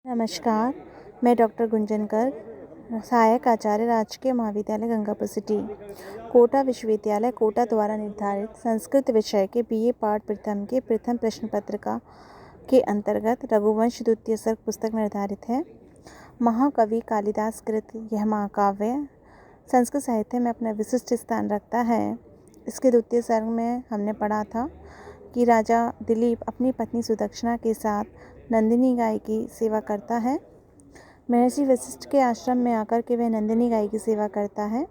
नमस्कार, मैं डॉक्टर गुंजन गर्ग, सहायक आचार्य राजकीय महाविद्यालय गंगापुर सिटी, कोटा विश्वविद्यालय कोटा द्वारा निर्धारित संस्कृत विषय के बीए पाठ प्रथम के प्रथम प्रश्न पत्रिका के अंतर्गत रघुवंश द्वितीय सर्ग पुस्तक निर्धारित है। महाकवि कालिदास कृत यह महाकाव्य संस्कृत साहित्य में अपना विशिष्ट स्थान रखता है। इसके द्वितीय सर्ग में हमने पढ़ा था कि राजा दिलीप अपनी पत्नी सुदक्षिणा के साथ नंदिनी गाय की सेवा करता है। महर्षि वशिष्ठ के आश्रम में आकर के वह नंदिनी गाय की सेवा करता है।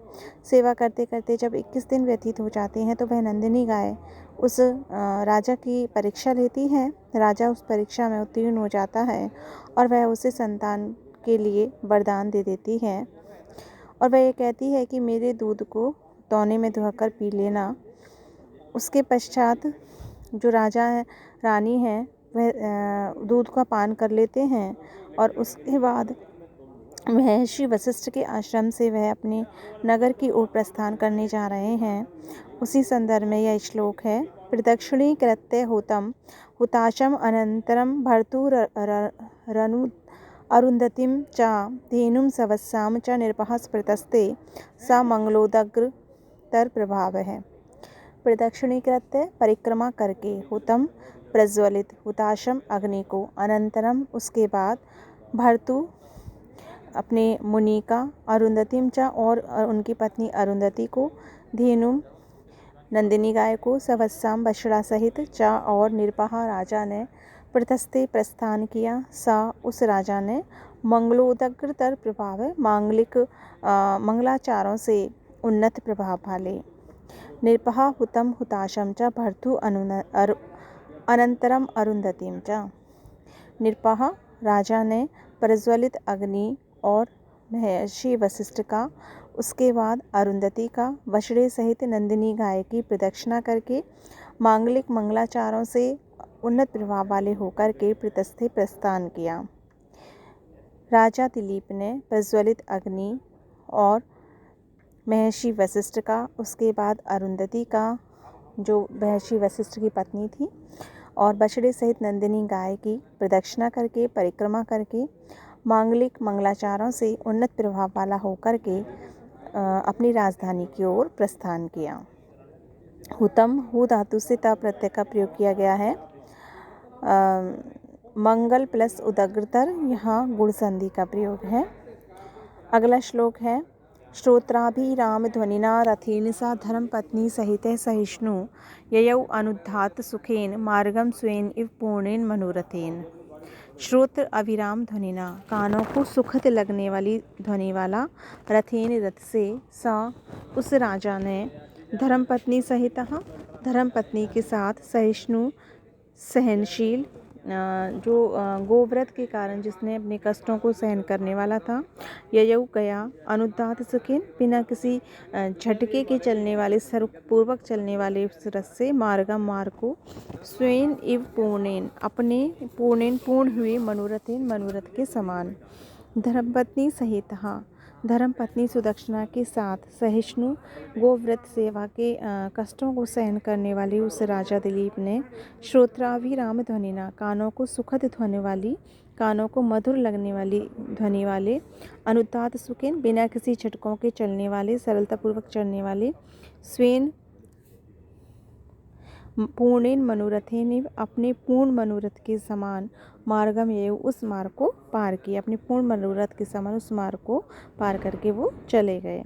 सेवा करते करते जब 21 दिन व्यतीत हो जाते हैं तो वह नंदिनी गाय उस राजा की परीक्षा लेती है। राजा उस परीक्षा में उत्तीर्ण हो जाता है और वह उसे संतान के लिए वरदान दे देती है और वह ये कहती है कि मेरे दूध को तौने में दुहाकर पी लेना। उसके पश्चात जो राजा है रानी है वह दूध का पान कर लेते हैं और उसके बाद महर्षि वशिष्ठ के आश्रम से वह अपने नगर की ओर प्रस्थान करने जा रहे हैं। उसी संदर्भ में यह श्लोक है। प्रदक्षिणीकृत्य हुतं हुताशम अनंतरम भर्तुरनु अरुंधतिम च धेनुं सवस्साम च निर्पः स्मृतस्ते सा मंगलोदग्र प्रभाव है। प्रदक्षिणीकृत्य परिक्रमा करके हुतम प्रज्वलित हुताशम अग्नि को अनंतरम उसके बाद भर्तु अपने मुनि का अरुंधतिम चा और उनकी पत्नी अरुंधति को धेनु नंदिनी गाय को सवस्साम बछड़ा सहित चा और निरपहा राजा ने प्रतस्ते प्रस्थान किया। सा उस राजा ने मंगलोदग्रतर प्रभाव मांगलिक मंगलाचारों से उन्नत प्रभाव वाले निरपहा हुतम हुताशम च भर्तु अनंतरम अरुंधतिम च। निरपहा राजा ने प्रज्वलित अग्नि और महर्षि वशिष्ठ का, उसके बाद अरुंधति का बछड़े सहित नंदिनी गाय की प्रदक्षिणा करके मांगलिक मंगलाचारों से उन्नत प्रभाव वाले होकर के प्रतस्थे प्रस्थान किया। राजा दिलीप ने प्रज्वलित अग्नि और महर्षि वशिष्ठ का, उसके बाद अरुंधति का जो महर्षि वशिष्ठ की पत्नी थी और बछड़े सहित नंदिनी गाय की प्रदक्षिणा करके परिक्रमा करके मांगलिक मंगलाचारों से उन्नत प्रभाव वाला होकर के अपनी राजधानी की ओर प्रस्थान किया। हुतम हु धातु से ता प्रत्यय का प्रयोग किया गया है। मंगल प्लस उदग्रतर यहाँ गुण संधि का प्रयोग है। अगला श्लोक है। श्रोत्राभिराम ध्वनिना रथेन सा धर्मपत्नी सहित सहिष्णु ययौ अनुद्धात सुखेन मार्गम स्वेन इव पूर्णेन मनोरथेन। श्रोत्र अविराम ध्वनिना कानों को सुखद लगने वाली ध्वनि वाला रथेन रथ से सा उस राजा ने धर्मपत्नी सहित धर्मपत्नी के साथ सहिष्णु सहनशील जो गोव्रत के कारण जिसने अपने कष्टों को सहन करने वाला था। ययौ गया अनुदात सुखिन बिना किसी झटके के चलने वाले सर्वपूर्वक चलने वाले उस रथ से मार्गम मार्ग को स्वयं इव पूर्णेन अपने पूर्ण हुए मनोरथेन मनोरथ के समान। धर्मपत्नी सहित धर्मपत्नी सुदक्षिणा के साथ सहिष्णु गोव्रत सेवा के कष्टों को सहन करने वाले उस राजा दिलीप ने श्रोत्राभिराम ध्वनिना कानों को सुखद ध्वनि वाली, कानों को मधुर लगने वाली ध्वनि वाले, अनुदात सुखेन बिना किसी झटकों के चलने वाले, सरलतापूर्वक चलने वाले, स्वेन पूर्णेन मनोरथेन अपने पूर्ण मनोरथ के समान मार्गम ये उस मार्ग को पार किया। अपने पूर्ण मनोरथ के समान उस मार्ग को पार करके वो चले गए।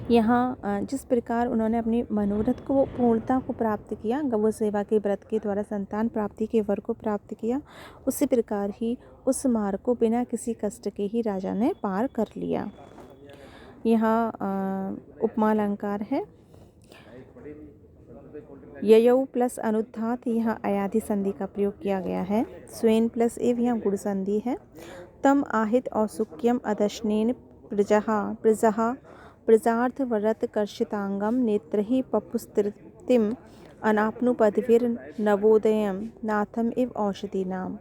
यहाँ जिस प्रकार उन्होंने अपने मनोरथ को पूर्णता को प्राप्त किया, गौ सेवा के व्रत के द्वारा संतान प्राप्ति के वर को प्राप्त किया, उसी प्रकार ही उस मार्ग को बिना किसी कष्ट के ही राजा ने पार कर लिया। यहाँ उपमा अलंकार है। ययौ प्लस अनुद्धात यहाँ अयाधि संधि का प्रयोग किया गया है। स्वेन प्लस एव यहाँ गुण संधि है। तम आहित औसुक्यम अदशनेन प्रजहा प्रजार्थ व्रत कर्षितांगम नेत्रहि पपुस्तृतिम अनाप्नु पदवीर नवोदयम नाथम इव औषधि नाम।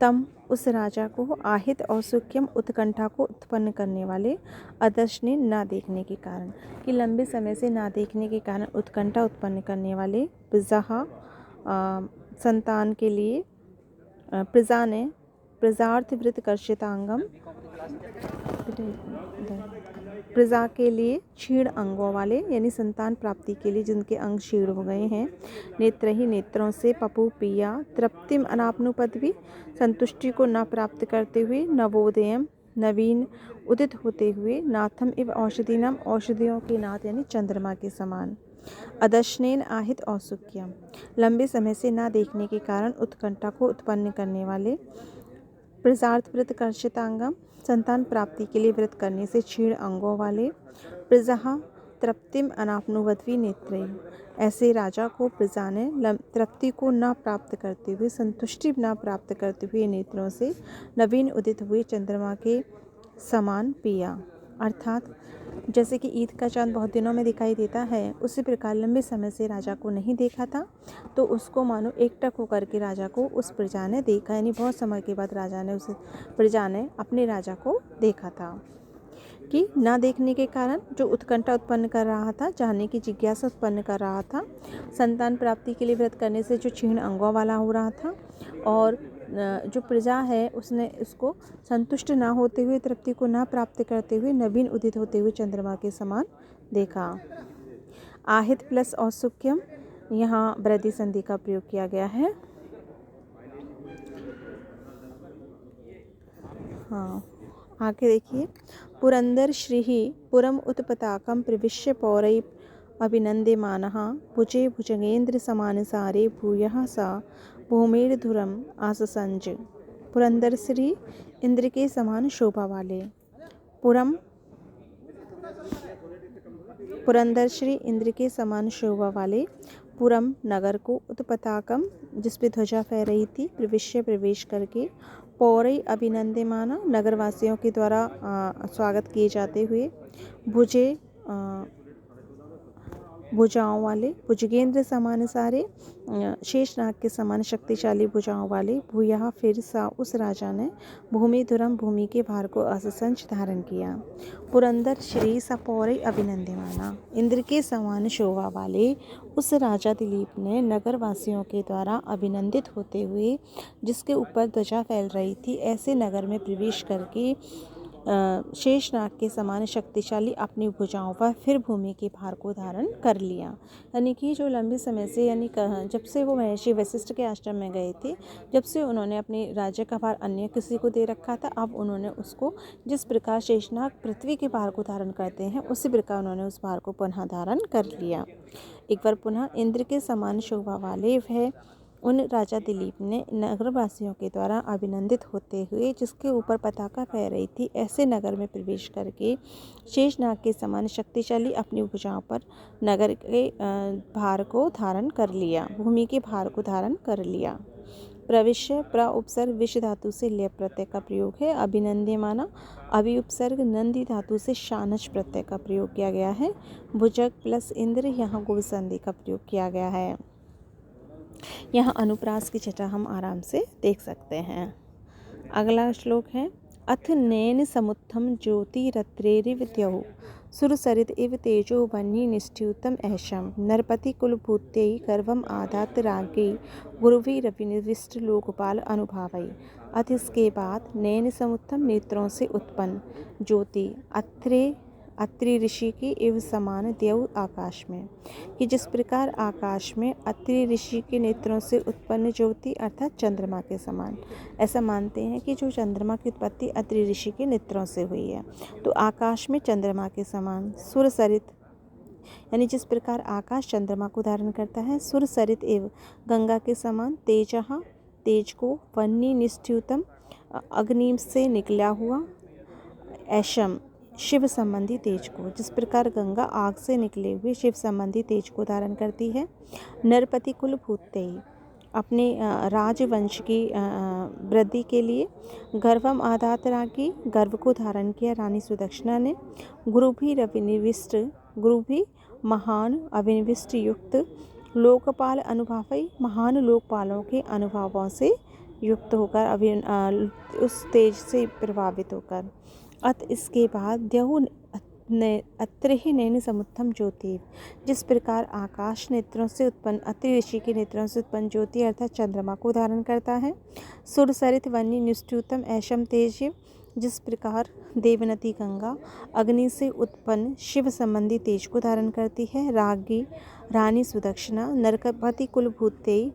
तम उस राजा को आहित और सुक्यम उत्कंठा को उत्पन्न करने वाले अदर्शने ना देखने के कारण कि लंबे समय से ना देखने के कारण उत्कंठा उत्पन्न करने वाले प्रजा संतान के लिए प्रजा ने प्रजार्थ वृत्त कर्षितांगम, प्रजा के लिए क्षीण अंगों वाले, यानी संतान प्राप्ति के लिए जिनके अंग क्षीण हो गए हैं। नेत्र ही नेत्रों से पपु पिया तृप्तिम अनापनुपदवी, संतुष्टि को न प्राप्त करते हुए, नवोदयम नवीन उदित होते हुए, नाथम इव औषधिनम औषधियों के नाथ यानी चंद्रमा के समान। अदर्शनेन आहित औत्सुक्यम, लंबे समय से ना देखने के कारण उत्कंठा को उत्पन्न करने वाले। प्रजार्थ व्रत कर्षितांगम, संतान प्राप्ति के लिए व्रत करने से क्षीण अंगों वाले। प्रजा तृप्तिम अनापनुवद्वी नेत्रैः, ऐसे राजा को प्रजा ने तृप्ति को न प्राप्त करते हुए, संतुष्टि न प्राप्त करते हुए नेत्रों से नवीन उदित हुए चंद्रमा के समान पिया। अर्थात जैसे कि ईद का चांद बहुत दिनों में दिखाई देता है, उसी प्रकार लंबे समय से राजा को नहीं देखा था, तो उसको मानो एकटक होकर के राजा को उस प्रजा ने देखा, यानी बहुत समय के बाद प्रजा ने अपने राजा को देखा था। कि ना देखने के कारण जो उत्कंठा उत्पन्न कर रहा था, जानने की जिज्ञासा उत्पन्न कर रहा था, संतान प्राप्ति के लिए व्रत करने से जो क्षीण अंगों वाला हो रहा था, और जो प्रजा है उसने उसको संतुष्ट ना होते हुए, तृप्ति को ना प्राप्त करते हुए, नवीन उदित होते हुए चंद्रमा के समान देखा। आहित प्लस औत्सुक्यम, यहाँ वृद्धि संधि का प्रयोग किया गया है। हाँ, आगे देखिए। पुरंदर श्री पुरम उत्पताकम प्रविश्य पौरै अभिनंद्यमानः, भुजे भुजगेंद्र समानसारे भूयः सा भूमिर्धुरम आससंज। पुरंदर श्री इंद्र के समान शोभा वाले। पुरंदर श्री इंद्र के समान शोभा वाले। पुरम नगर को, उत्पताकम जिस पे ध्वजा फहर रही थी, प्रविश्य प्रवेश करके, पौरै अभिनंद्यमाना नगरवासियों के द्वारा स्वागत किए जाते हुए, भुजे भुजाओं वाले, भुजगेंद्र समान सारे शेषनाग के समान शक्तिशाली भुजाओं वाले। भूयः फिर सा उस राजा ने, भूमि धुरम भूमि के भार को असंच धारण किया। पुरंदर श्री सपौरै अभिनंद्यमाना, इंद्र के समान शोभा वाले उस राजा दिलीप ने नगरवासियों के द्वारा अभिनंदित होते हुए, जिसके ऊपर ध्वजा फैल रही थी, ऐसे नगर में प्रवेश करके शेषनाग के समान शक्तिशाली अपनी भुजाओं पर फिर भूमि के भार को धारण कर लिया। यानी कि जो लंबे समय से, यानी जब से वो महर्षि वशिष्ठ के आश्रम में गए थे, जब से उन्होंने अपने राज्य का भार अन्य किसी को दे रखा था, अब उन्होंने उसको, जिस प्रकार शेषनाग पृथ्वी के भार को धारण करते हैं, उसी प्रकार उन्होंने उस भार को पुनः धारण कर लिया। एक बार पुनः इंद्र के समान शोभा वाले वह उन राजा दिलीप ने नगरवासियों के द्वारा अभिनंदित होते हुए, जिसके ऊपर पताका फहर रही थी, ऐसे नगर में प्रवेश करके शेषनाग के समान शक्तिशाली अपनी भुजाओं पर नगर के भार को धारण कर लिया, भूमि के भार को धारण कर लिया। प्रविश्य प्र उपसर्ग विष धातु से लय प्रत्यय का प्रयोग है। अभिनंद्यमाना अभि उपसर्ग नंदी धातु से शानच प्रत्यय का प्रयोग किया गया है। भुजग प्लस इंद्र, यहाँ गुण संधि का प्रयोग किया गया है। यहाँ अनुप्रास की छटा हम आराम से देख सकते हैं। अगला श्लोक है, अथ नैन समुत्थम ज्योतिरत्रेरिव द्यौः, सुरसरित इव तेजो वह्नि निष्ठ्यूतम ऐशम, नरपति कुलभूत्यै गर्भम आधात रागे गुरुभिरविनिविष्ट लोकपाल अनुभावै। अथ इसके बाद नैन समुत्थम नेत्रों से उत्पन्न, ज्योति अत्रि ऋषि के एवं समान द्यौ आकाश में, कि जिस प्रकार आकाश में अत्रि ऋषि के नेत्रों से उत्पन्न ज्योति अर्थात चंद्रमा के समान। ऐसा मानते हैं कि जो चंद्रमा की उत्पत्ति अत्रि ऋषि के नेत्रों से हुई है, तो आकाश में चंद्रमा के समान। सुरसरित, यानी जिस प्रकार आकाश चंद्रमा को धारण करता है, सुरसरित एवं गंगा के समान। तेजः, तेज को। वह्नि निष्ठ्यूतम, अग्नि से निकला हुआ। ऐशम, शिव संबंधी तेज को, जिस प्रकार गंगा आग से निकले हुए शिव संबंधी तेज को धारण करती है। नरपति कुल भूत्यै, अपने राजवंश की वृद्धि के लिए। गर्भम आधात रागी, गर्भ को धारण किया रानी सुदक्षिणा ने। गुरु भी अभिनिविष्ट, गुरु भी महान अभिनिविष्ट युक्त। लोकपाल अनुभावै, महान लोकपालों के अनुभवों से युक्त होकर, उस तेज से प्रभावित होकर। अत इसके बाद द्यौ अत्रि नैन समुत्थम ज्योति। जिस प्रकार आकाश नेत्रों से उत्पन्न अत्रि ऋषि के नेत्रों से उत्पन्न ज्योति अर्थात चंद्रमा को धारण करता है। सुर सरित वन्य निष्ठुतम ऐशम तेज। जिस प्रकार देवनती गंगा अग्नि से उत्पन्न शिव संबंधी तेज को धारण करती है। रागी रानी सुदक्षिणा नरकपति कुलभूतेय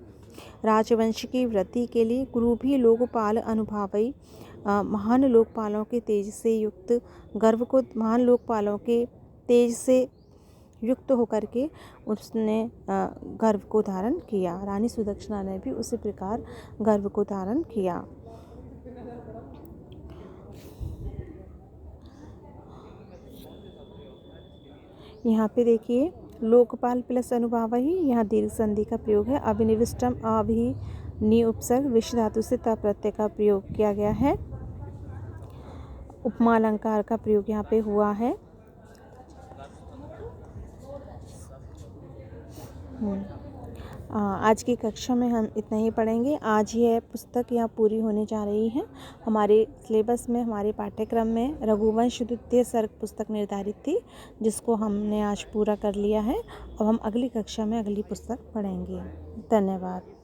राजवंश की वृद्धि के लिए गुरु भी लोकपाल अनुभावई महान लोकपालों के तेज से युक्त गर्व को महान लोकपालों के तेज से युक्त होकर के उसने गर्व को धारण किया। रानी सुदक्षिणा ने भी उसी प्रकार गर्व को धारण किया। यहाँ पे देखिए लोकपाल प्लस अनुभावई, यहाँ दीर्घ संधि का प्रयोग है। अभिनिविष्टम अभिनि उपसर्ग विश्व धातु से त प्रत्यय का प्रयोग किया गया है। उपमा अलंकार का प्रयोग यहाँ पे हुआ है। आज की कक्षा में हम इतना ही पढ़ेंगे। आज यह पुस्तक यहाँ पूरी होने जा रही है। हमारे सिलेबस में हमारे पाठ्यक्रम में रघुवंश द्वितीय सर्ग पुस्तक निर्धारित थी, जिसको हमने आज पूरा कर लिया है। अब हम अगली कक्षा में अगली पुस्तक पढ़ेंगे। धन्यवाद।